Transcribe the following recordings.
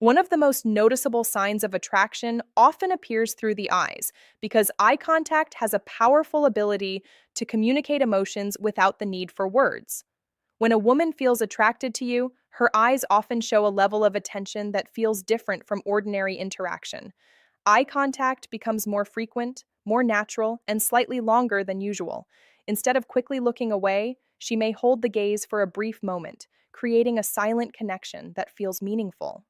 One of the most noticeable signs of attraction often appears through the eyes, because eye contact has a powerful ability to communicate emotions without the need for words. When a woman feels attracted to you, her eyes often show a level of attention that feels different from ordinary interaction. Eye contact becomes more frequent, more natural, and slightly longer than usual. Instead of quickly looking away, she may hold the gaze for a brief moment, creating a silent connection that feels meaningful.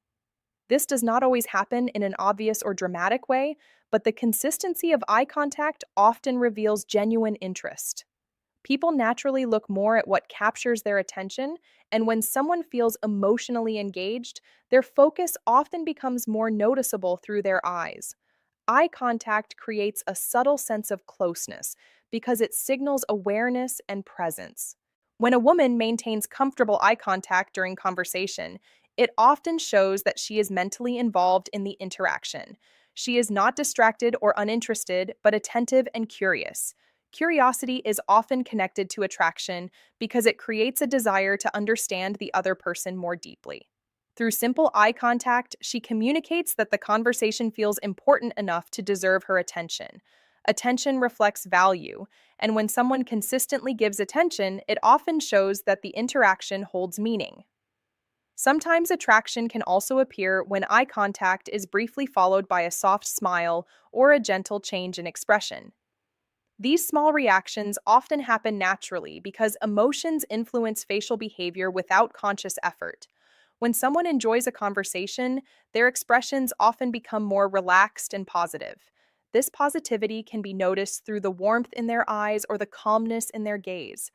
This does not always happen in an obvious or dramatic way, but the consistency of eye contact often reveals genuine interest. People naturally look more at what captures their attention, and when someone feels emotionally engaged, their focus often becomes more noticeable through their eyes. Eye contact creates a subtle sense of closeness because it signals awareness and presence. When a woman maintains comfortable eye contact during conversation, it often shows that she is mentally involved in the interaction. She is not distracted or uninterested, but attentive and curious. Curiosity is often connected to attraction because it creates a desire to understand the other person more deeply. Through simple eye contact, she communicates that the conversation feels important enough to deserve her attention. Attention reflects value, and when someone consistently gives attention, it often shows that the interaction holds meaning. Sometimes attraction can also appear when eye contact is briefly followed by a soft smile or a gentle change in expression. These small reactions often happen naturally because emotions influence facial behavior without conscious effort. When someone enjoys a conversation, their expressions often become more relaxed and positive. This positivity can be noticed through the warmth in their eyes or the calmness in their gaze.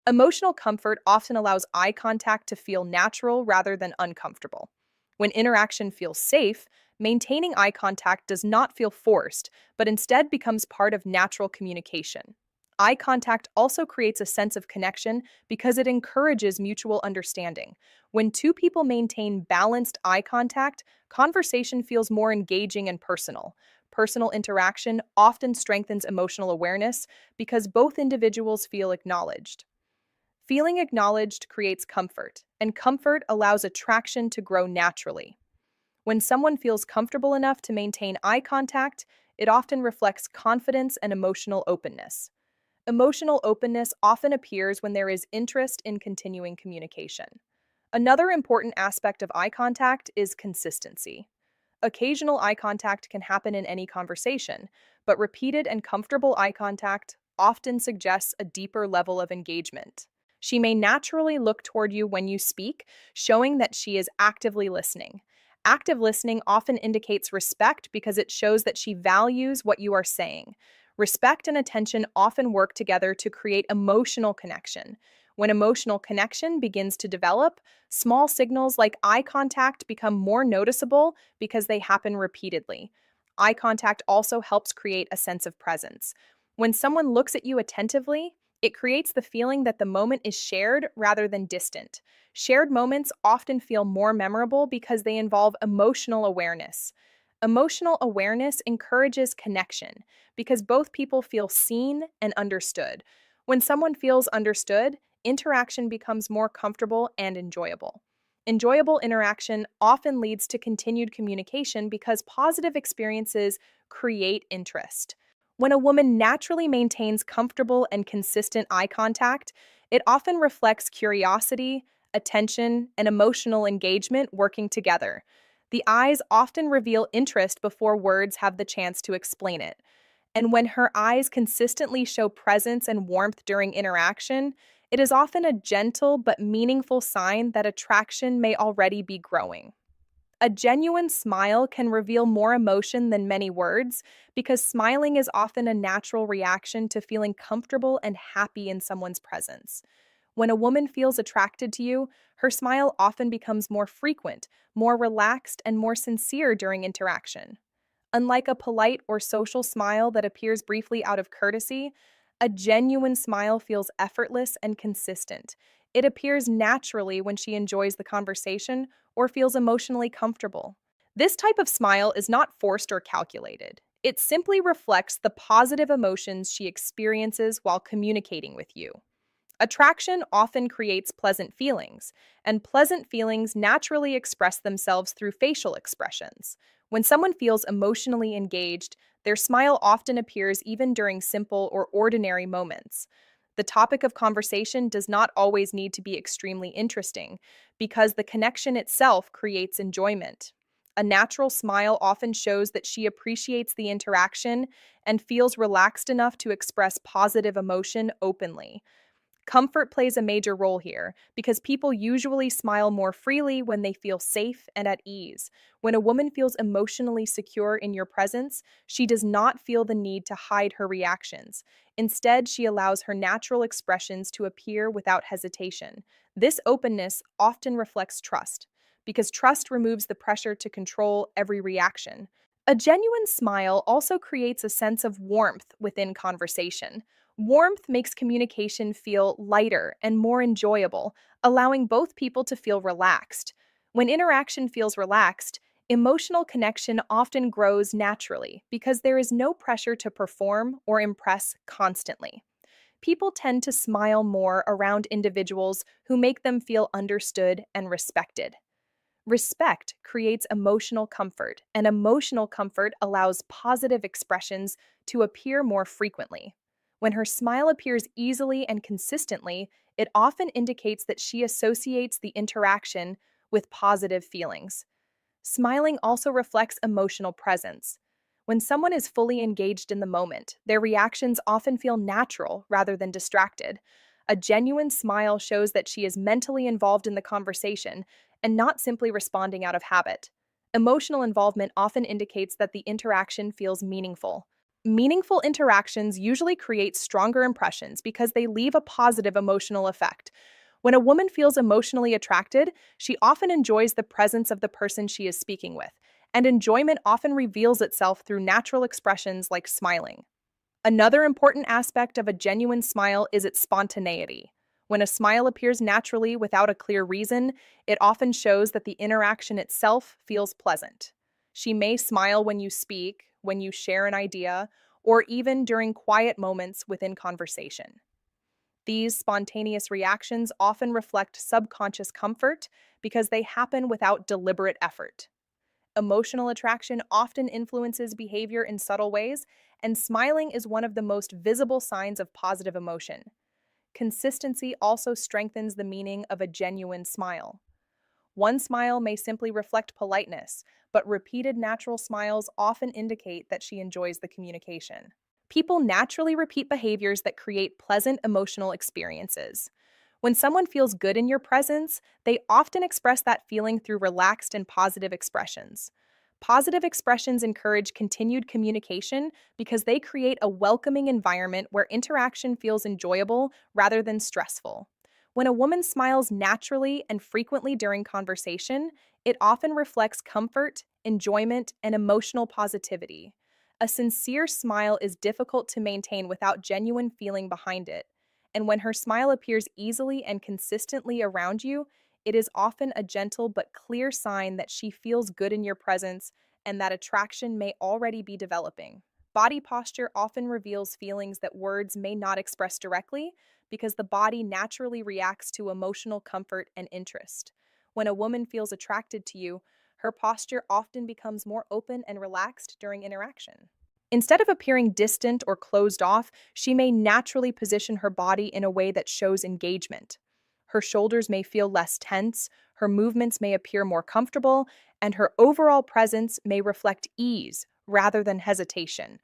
Emotional comfort often allows eye contact to feel natural rather than uncomfortable. When interaction feels safe, maintaining eye contact does not feel forced, but instead becomes part of natural communication. Eye contact also creates a sense of connection because it encourages mutual understanding. When two people maintain balanced eye contact, conversation feels more engaging and personal. Personal interaction often strengthens emotional awareness because both individuals feel acknowledged. Feeling acknowledged creates comfort, and comfort allows attraction to grow naturally. When someone feels comfortable enough to maintain eye contact, it often reflects confidence and emotional openness. Emotional openness often appears when there is interest in continuing communication. Another important aspect of eye contact is consistency. Occasional eye contact can happen in any conversation, but repeated and comfortable eye contact often suggests a deeper level of engagement. She may naturally look toward you when you speak, showing that she is actively listening. Active listening often indicates respect because it shows that she values what you are saying. Respect and attention often work together to create emotional connection. When emotional connection begins to develop, small signals like eye contact become more noticeable because they happen repeatedly. Eye contact also helps create a sense of presence. When someone looks at you attentively, it creates the feeling that the moment is shared rather than distant. Shared moments often feel more memorable because they involve emotional awareness. Emotional awareness encourages connection because both people feel seen and understood. When someone feels understood, interaction becomes more comfortable and enjoyable. Enjoyable interaction often leads to continued communication because positive experiences create interest. When a woman naturally maintains comfortable and consistent eye contact, it often reflects curiosity, attention, and emotional engagement working together. The eyes often reveal interest before words have the chance to explain it. And when her eyes consistently show presence and warmth during interaction, it is often a gentle but meaningful sign that attraction may already be growing. A genuine smile can reveal more emotion than many words because smiling is often a natural reaction to feeling comfortable and happy in someone's presence. When a woman feels attracted to you, her smile often becomes more frequent, more relaxed, and more sincere during interaction. Unlike a polite or social smile that appears briefly out of courtesy, a genuine smile feels effortless and consistent. It appears naturally when she enjoys the conversation or feels emotionally comfortable. This type of smile is not forced or calculated. It simply reflects the positive emotions she experiences while communicating with you. Attraction often creates pleasant feelings, and pleasant feelings naturally express themselves through facial expressions. When someone feels emotionally engaged, their smile often appears even during simple or ordinary moments. The topic of conversation does not always need to be extremely interesting, because the connection itself creates enjoyment. A natural smile often shows that she appreciates the interaction and feels relaxed enough to express positive emotion openly. Comfort plays a major role here because people usually smile more freely when they feel safe and at ease. When a woman feels emotionally secure in your presence, she does not feel the need to hide her reactions. Instead, she allows her natural expressions to appear without hesitation. This openness often reflects trust because trust removes the pressure to control every reaction. A genuine smile also creates a sense of warmth within conversation. Warmth makes communication feel lighter and more enjoyable, allowing both people to feel relaxed. When interaction feels relaxed, emotional connection often grows naturally because there is no pressure to perform or impress constantly. People tend to smile more around individuals who make them feel understood and respected. Respect creates emotional comfort, and emotional comfort allows positive expressions to appear more frequently. When her smile appears easily and consistently, it often indicates that she associates the interaction with positive feelings. Smiling also reflects emotional presence. When someone is fully engaged in the moment, their reactions often feel natural rather than distracted. A genuine smile shows that she is mentally involved in the conversation and not simply responding out of habit. Emotional involvement often indicates that the interaction feels meaningful. Meaningful interactions usually create stronger impressions because they leave a positive emotional effect. When a woman feels emotionally attracted, she often enjoys the presence of the person she is speaking with, and enjoyment often reveals itself through natural expressions like smiling. Another important aspect of a genuine smile is its spontaneity. When a smile appears naturally without a clear reason, it often shows that the interaction itself feels pleasant. She may smile when you speak, when you share an idea, or even during quiet moments within conversation. These spontaneous reactions often reflect subconscious comfort because they happen without deliberate effort. Emotional attraction often influences behavior in subtle ways, and smiling is one of the most visible signs of positive emotion. Consistency also strengthens the meaning of a genuine smile. One smile may simply reflect politeness, but repeated natural smiles often indicate that she enjoys the communication. People naturally repeat behaviors that create pleasant emotional experiences. When someone feels good in your presence, they often express that feeling through relaxed and positive expressions. Positive expressions encourage continued communication because they create a welcoming environment where interaction feels enjoyable rather than stressful. When a woman smiles naturally and frequently during conversation, it often reflects comfort, enjoyment, and emotional positivity. A sincere smile is difficult to maintain without genuine feeling behind it. And when her smile appears easily and consistently around you, it is often a gentle but clear sign that she feels good in your presence and that attraction may already be developing. Body posture often reveals feelings that words may not express directly because the body naturally reacts to emotional comfort and interest. When a woman feels attracted to you, her posture often becomes more open and relaxed during interaction. Instead of appearing distant or closed off, she may naturally position her body in a way that shows engagement. Her shoulders may feel less tense, her movements may appear more comfortable, and her overall presence may reflect ease rather than hesitation.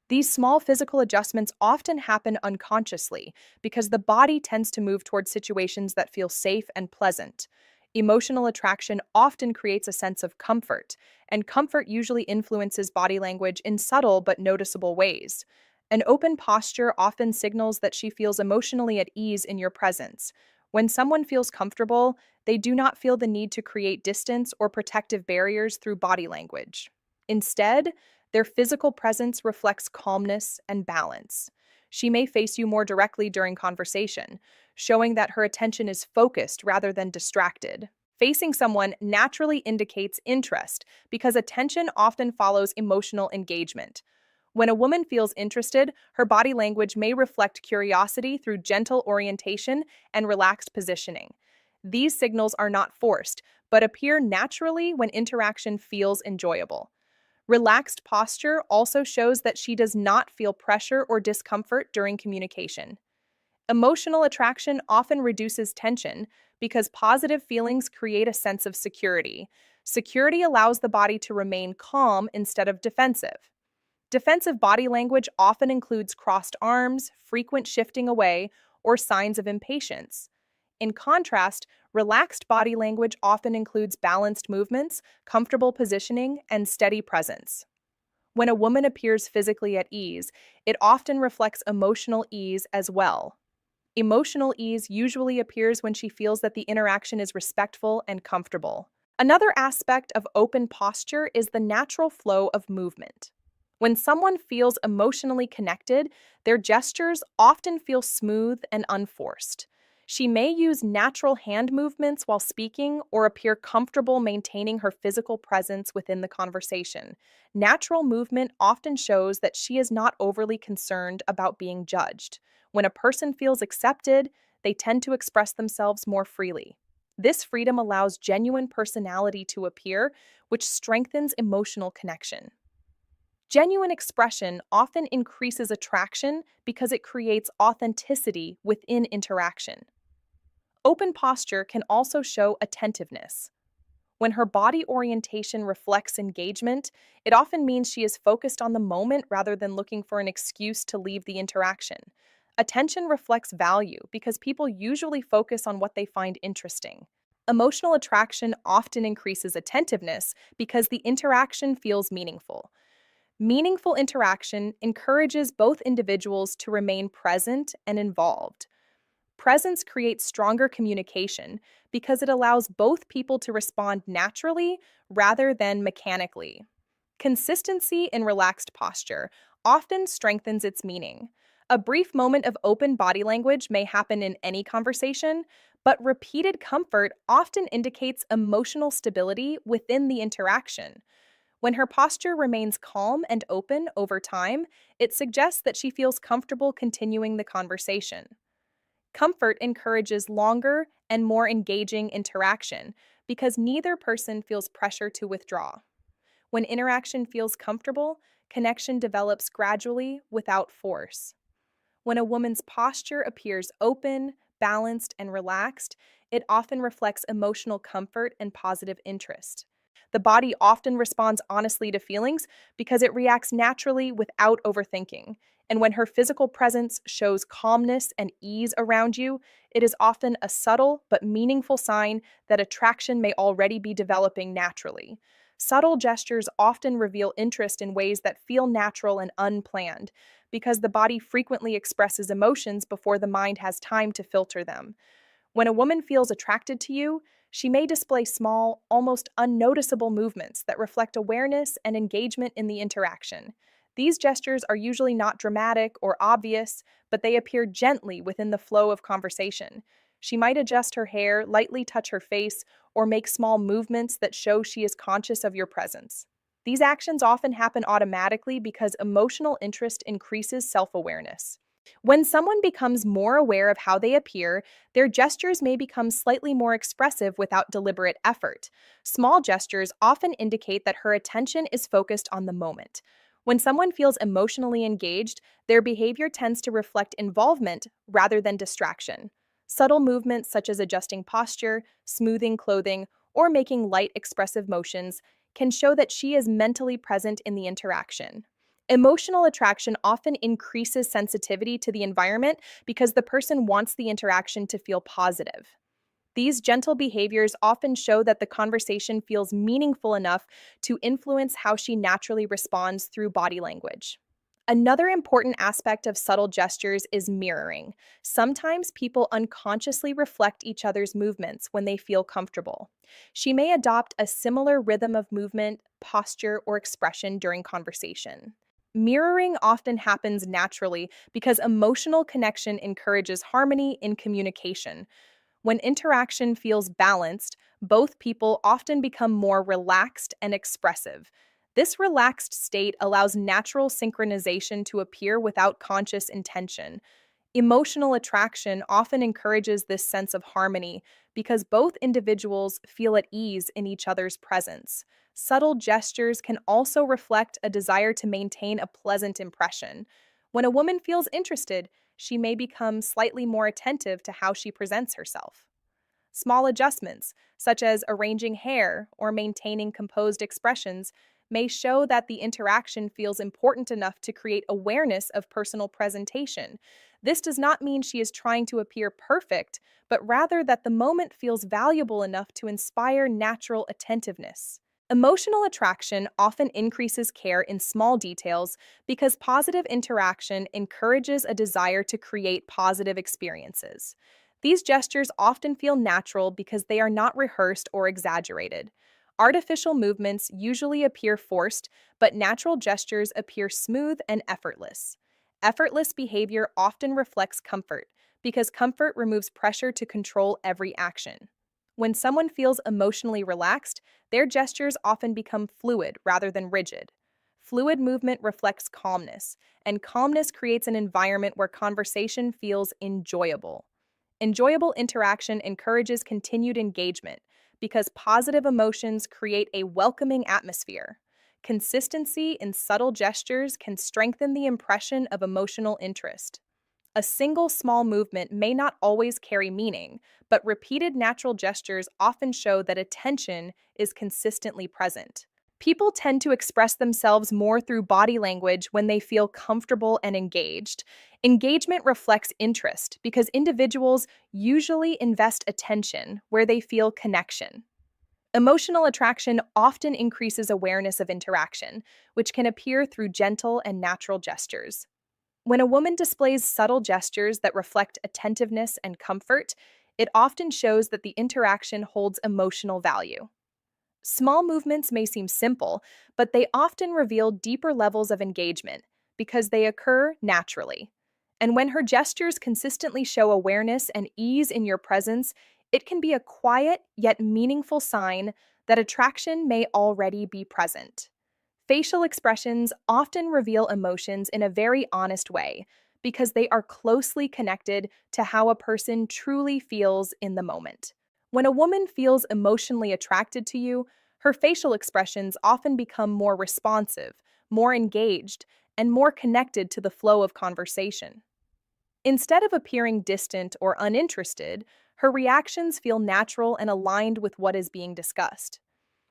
These small physical adjustments often happen unconsciously because the body tends to move toward situations that feel safe and pleasant. Emotional attraction often creates a sense of comfort, and comfort usually influences body language in subtle but noticeable ways. An open posture often signals that she feels emotionally at ease in your presence. When someone feels comfortable, they do not feel the need to create distance or protective barriers through body language. Instead, their physical presence reflects calmness and balance. She may face you more directly during conversation, showing that her attention is focused rather than distracted. Facing someone naturally indicates interest because attention often follows emotional engagement. When a woman feels interested, her body language may reflect curiosity through gentle orientation and relaxed positioning. These signals are not forced, but appear naturally when interaction feels enjoyable. Relaxed posture also shows that she does not feel pressure or discomfort during communication. Emotional attraction often reduces tension because positive feelings create a sense of security. Security allows the body to remain calm instead of defensive. Defensive body language often includes crossed arms, frequent shifting away, or signs of impatience. In contrast, relaxed body language often includes balanced movements, comfortable positioning, and steady presence. When a woman appears physically at ease, it often reflects emotional ease as well. Emotional ease usually appears when she feels that the interaction is respectful and comfortable. Another aspect of open posture is the natural flow of movement. When someone feels emotionally connected, their gestures often feel smooth and unforced. She may use natural hand movements while speaking or appear comfortable maintaining her physical presence within the conversation. Natural movement often shows that she is not overly concerned about being judged. When a person feels accepted, they tend to express themselves more freely. This freedom allows genuine personality to appear, which strengthens emotional connection. Genuine expression often increases attraction because it creates authenticity within interaction. Open posture can also show attentiveness. When her body orientation reflects engagement, it often means she is focused on the moment rather than looking for an excuse to leave the interaction. Attention reflects value because people usually focus on what they find interesting. Emotional attraction often increases attentiveness because the interaction feels meaningful. Meaningful interaction encourages both individuals to remain present and involved. Presence creates stronger communication because it allows both people to respond naturally rather than mechanically. Consistency in relaxed posture often strengthens its meaning. A brief moment of open body language may happen in any conversation, but repeated comfort often indicates emotional stability within the interaction. When her posture remains calm and open over time, it suggests that she feels comfortable continuing the conversation. Comfort encourages longer and more engaging interaction because neither person feels pressure to withdraw. When interaction feels comfortable, connection develops gradually without force. When a woman's posture appears open, balanced, and relaxed, it often reflects emotional comfort and positive interest. The body often responds honestly to feelings because it reacts naturally without overthinking. And when her physical presence shows calmness and ease around you, it is often a subtle but meaningful sign that attraction may already be developing naturally. Subtle gestures often reveal interest in ways that feel natural and unplanned because the body frequently expresses emotions before the mind has time to filter them. When a woman feels attracted to you, she may display small, almost unnoticeable movements that reflect awareness and engagement in the interaction. These gestures are usually not dramatic or obvious, but they appear gently within the flow of conversation. She might adjust her hair, lightly touch her face, or make small movements that show she is conscious of your presence. These actions often happen automatically because emotional interest increases self awareness. When someone becomes more aware of how they appear, their gestures may become slightly more expressive without deliberate effort. Small gestures often indicate that her attention is focused on the moment. When someone feels emotionally engaged, their behavior tends to reflect involvement rather than distraction. Subtle movements such as adjusting posture, smoothing clothing, or making light expressive motions can show that she is mentally present in the interaction. Emotional attraction often increases sensitivity to the environment because the person wants the interaction to feel positive. These gentle behaviors often show that the conversation feels meaningful enough to influence how she naturally responds through body language. Another important aspect of subtle gestures is mirroring. Sometimes people unconsciously reflect each other's movements when they feel comfortable. She may adopt a similar rhythm of movement, posture, or expression during conversation. Mirroring often happens naturally because emotional connection encourages harmony in communication. When interaction feels balanced, both people often become more relaxed and expressive. This relaxed state allows natural synchronization to appear without conscious intention. Emotional attraction often encourages this sense of harmony because both individuals feel at ease in each other's presence. Subtle gestures can also reflect a desire to maintain a pleasant impression. When a woman feels interested, she may become slightly more attentive to how she presents herself. Small adjustments, such as arranging hair or maintaining composed expressions, may show that the interaction feels important enough to create awareness of personal presentation. This does not mean she is trying to appear perfect, but rather that the moment feels valuable enough to inspire natural attentiveness. Emotional attraction often increases care in small details because positive interaction encourages a desire to create positive experiences. These gestures often feel natural because they are not rehearsed or exaggerated. Artificial movements usually appear forced, but natural gestures appear smooth and effortless. Effortless behavior often reflects comfort because comfort removes pressure to control every action. When someone feels emotionally relaxed, their gestures often become fluid rather than rigid. Fluid movement reflects calmness, and calmness creates an environment where conversation feels enjoyable. Enjoyable interaction encourages continued engagement because positive emotions create a welcoming atmosphere. Consistency in subtle gestures can strengthen the impression of emotional interest. A single small movement may not always carry meaning, but repeated natural gestures often show that attention is consistently present. People tend to express themselves more through body language when they feel comfortable and engaged. Engagement reflects interest because individuals usually invest attention where they feel connection. Emotional attraction often increases awareness of interaction, which can appear through gentle and natural gestures. When a woman displays subtle gestures that reflect attentiveness and comfort, it often shows that the interaction holds emotional value. Small movements may seem simple, but they often reveal deeper levels of engagement because they occur naturally. And when her gestures consistently show awareness and ease in your presence, it can be a quiet yet meaningful sign that attraction may already be present. Facial expressions often reveal emotions in a very honest way because they are closely connected to how a person truly feels in the moment. When a woman feels emotionally attracted to you, her facial expressions often become more responsive, more engaged, and more connected to the flow of conversation. Instead of appearing distant or uninterested, her reactions feel natural and aligned with what is being discussed.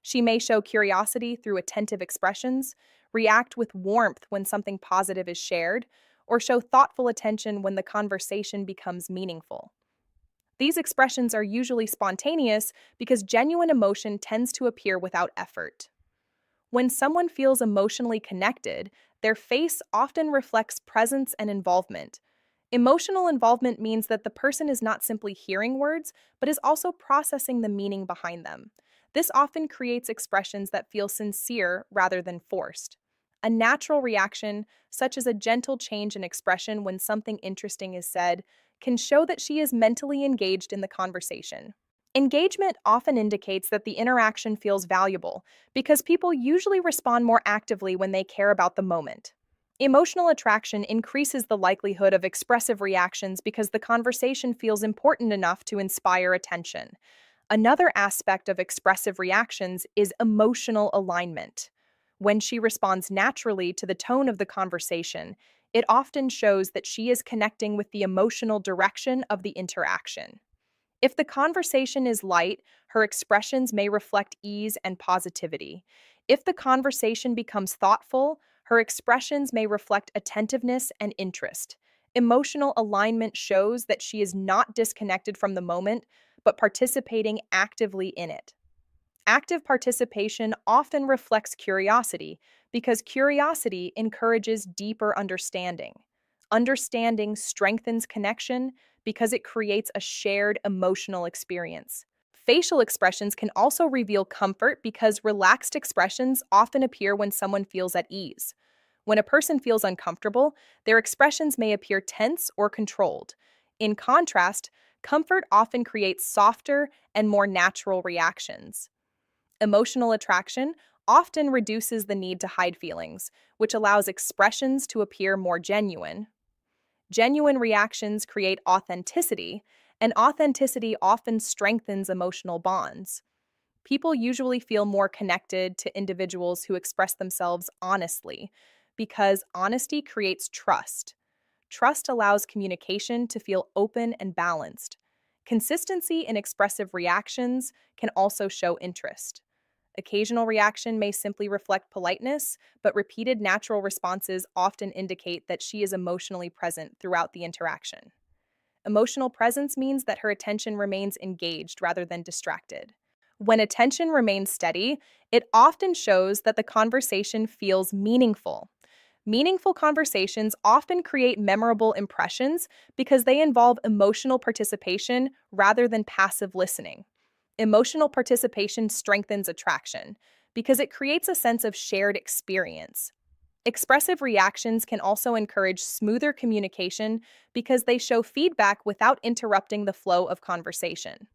She may show curiosity through attentive expressions, react with warmth when something positive is shared, or show thoughtful attention when the conversation becomes meaningful. These expressions are usually spontaneous because genuine emotion tends to appear without effort. When someone feels emotionally connected, their face often reflects presence and involvement. Emotional involvement means that the person is not simply hearing words, but is also processing the meaning behind them. This often creates expressions that feel sincere rather than forced. A natural reaction, such as a gentle change in expression when something interesting is said, can show that she is mentally engaged in the conversation. Engagement often indicates that the interaction feels valuable because people usually respond more actively when they care about the moment. Emotional attraction increases the likelihood of expressive reactions because the conversation feels important enough to inspire attention. Another aspect of expressive reactions is emotional alignment. When she responds naturally to the tone of the conversation, it often shows that she is connecting with the emotional direction of the interaction. If the conversation is light, her expressions may reflect ease and positivity. If the conversation becomes thoughtful, her expressions may reflect attentiveness and interest. Emotional alignment shows that she is not disconnected from the moment, but participating actively in it. Active participation often reflects curiosity because curiosity encourages deeper understanding. Understanding strengthens connection because it creates a shared emotional experience. Facial expressions can also reveal comfort because relaxed expressions often appear when someone feels at ease. When a person feels uncomfortable, their expressions may appear tense or controlled. In contrast, comfort often creates softer and more natural reactions. Emotional attraction often reduces the need to hide feelings, which allows expressions to appear more genuine. Genuine reactions create authenticity, and authenticity often strengthens emotional bonds. People usually feel more connected to individuals who express themselves honestly, because honesty creates trust. Trust allows communication to feel open and balanced. Consistency in expressive reactions can also show interest. Occasional reaction may simply reflect politeness, but repeated natural responses often indicate that she is emotionally present throughout the interaction. Emotional presence means that her attention remains engaged rather than distracted. When attention remains steady, it often shows that the conversation feels meaningful. Meaningful conversations often create memorable impressions because they involve emotional participation rather than passive listening. Emotional participation strengthens attraction because it creates a sense of shared experience. Expressive reactions can also encourage smoother communication because they show feedback without interrupting the flow of conversation.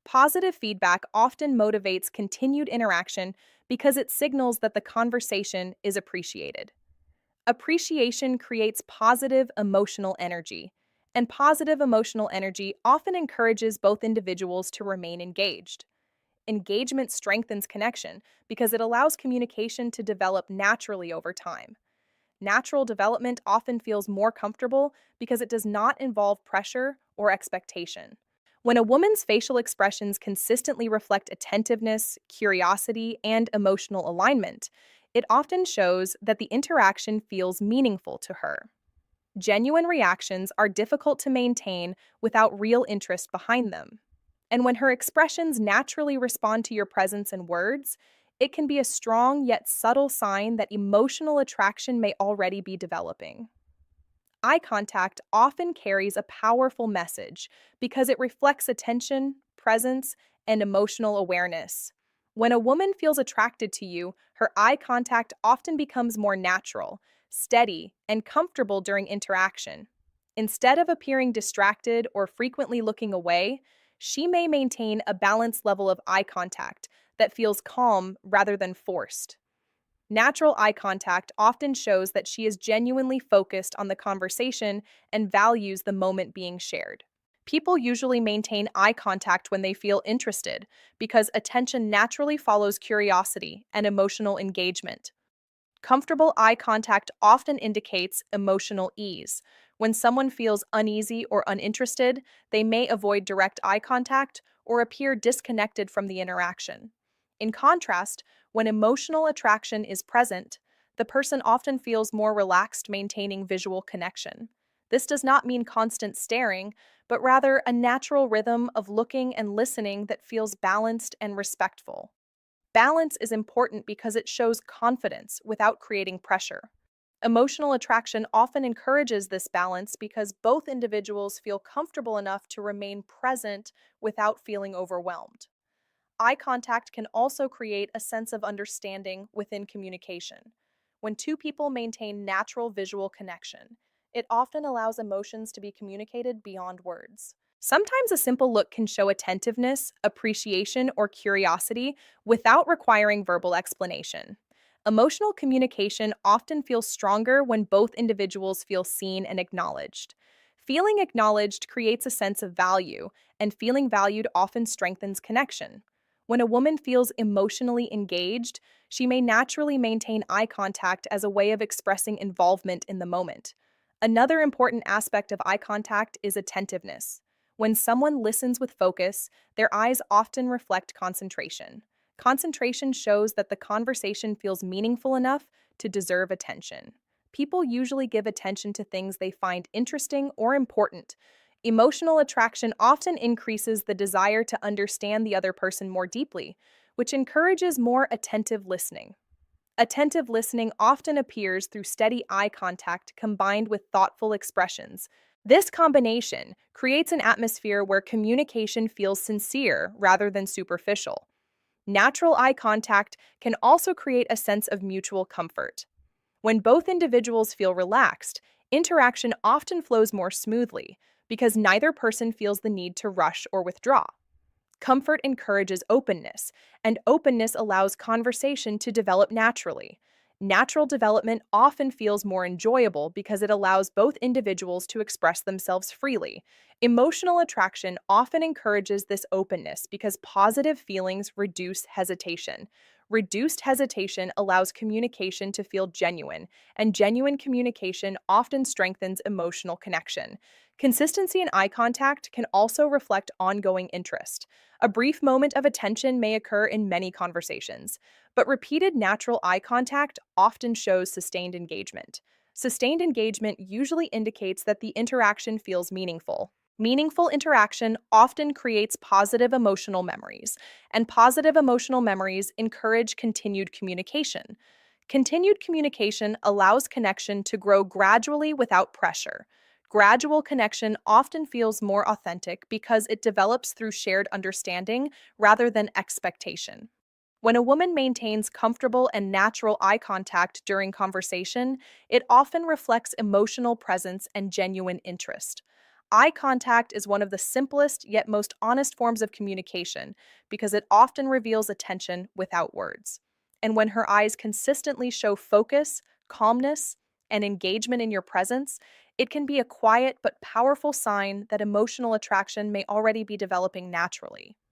Positive feedback often motivates continued interaction because it signals that the conversation is appreciated. Appreciation creates positive emotional energy, and positive emotional energy often encourages both individuals to remain engaged. Engagement strengthens connection because it allows communication to develop naturally over time. Natural development often feels more comfortable because it does not involve pressure or expectation. When a woman's facial expressions consistently reflect attentiveness, curiosity, and emotional alignment, it often shows that the interaction feels meaningful to her. Genuine reactions are difficult to maintain without real interest behind them. And when her expressions naturally respond to your presence and words, it can be a strong yet subtle sign that emotional attraction may already be developing. Eye contact often carries a powerful message because it reflects attention, presence, and emotional awareness. When a woman feels attracted to you, her eye contact often becomes more natural, steady, and comfortable during interaction. Instead of appearing distracted or frequently looking away, she may maintain a balanced level of eye contact that feels calm rather than forced. Natural eye contact often shows that she is genuinely focused on the conversation and values the moment being shared. People usually maintain eye contact when they feel interested because attention naturally follows curiosity and emotional engagement. Comfortable eye contact often indicates emotional ease. When someone feels uneasy or uninterested, they may avoid direct eye contact or appear disconnected from the interaction. In contrast, when emotional attraction is present, the person often feels more relaxed, maintaining visual connection. This does not mean constant staring, but rather a natural rhythm of looking and listening that feels balanced and respectful. Balance is important because it shows confidence without creating pressure. Emotional attraction often encourages this balance because both individuals feel comfortable enough to remain present without feeling overwhelmed. Eye contact can also create a sense of understanding within communication. When two people maintain natural visual connection, it often allows emotions to be communicated beyond words. Sometimes a simple look can show attentiveness, appreciation, or curiosity without requiring verbal explanation. Emotional communication often feels stronger when both individuals feel seen and acknowledged. Feeling acknowledged creates a sense of value, and feeling valued often strengthens connection. When a woman feels emotionally engaged, she may naturally maintain eye contact as a way of expressing involvement in the moment. Another important aspect of eye contact is attentiveness. When someone listens with focus, their eyes often reflect concentration. Concentration shows that the conversation feels meaningful enough to deserve attention. People usually give attention to things they find interesting or important. Emotional attraction often increases the desire to understand the other person more deeply, which encourages more attentive listening. Attentive listening often appears through steady eye contact combined with thoughtful expressions. This combination creates an atmosphere where communication feels sincere rather than superficial. Natural eye contact can also create a sense of mutual comfort. When both individuals feel relaxed, interaction often flows more smoothly because neither person feels the need to rush or withdraw. Comfort encourages openness, and openness allows conversation to develop naturally. Natural development often feels more enjoyable because it allows both individuals to express themselves freely. Emotional attraction often encourages this openness because positive feelings reduce hesitation. Reduced hesitation allows communication to feel genuine, and genuine communication often strengthens emotional connection. Consistency in eye contact can also reflect ongoing interest. A brief moment of attention may occur in many conversations, but repeated natural eye contact often shows sustained engagement. Sustained engagement usually indicates that the interaction feels meaningful. Meaningful interaction often creates positive emotional memories, and positive emotional memories encourage continued communication. Continued communication allows connection to grow gradually without pressure. Gradual connection often feels more authentic because it develops through shared understanding rather than expectation. When a woman maintains comfortable and natural eye contact during conversation, it often reflects emotional presence and genuine interest. Eye contact is one of the simplest yet most honest forms of communication because it often reveals attention without words. And when her eyes consistently show focus, calmness, and engagement in your presence, it can be a quiet but powerful sign that emotional attraction may already be developing naturally.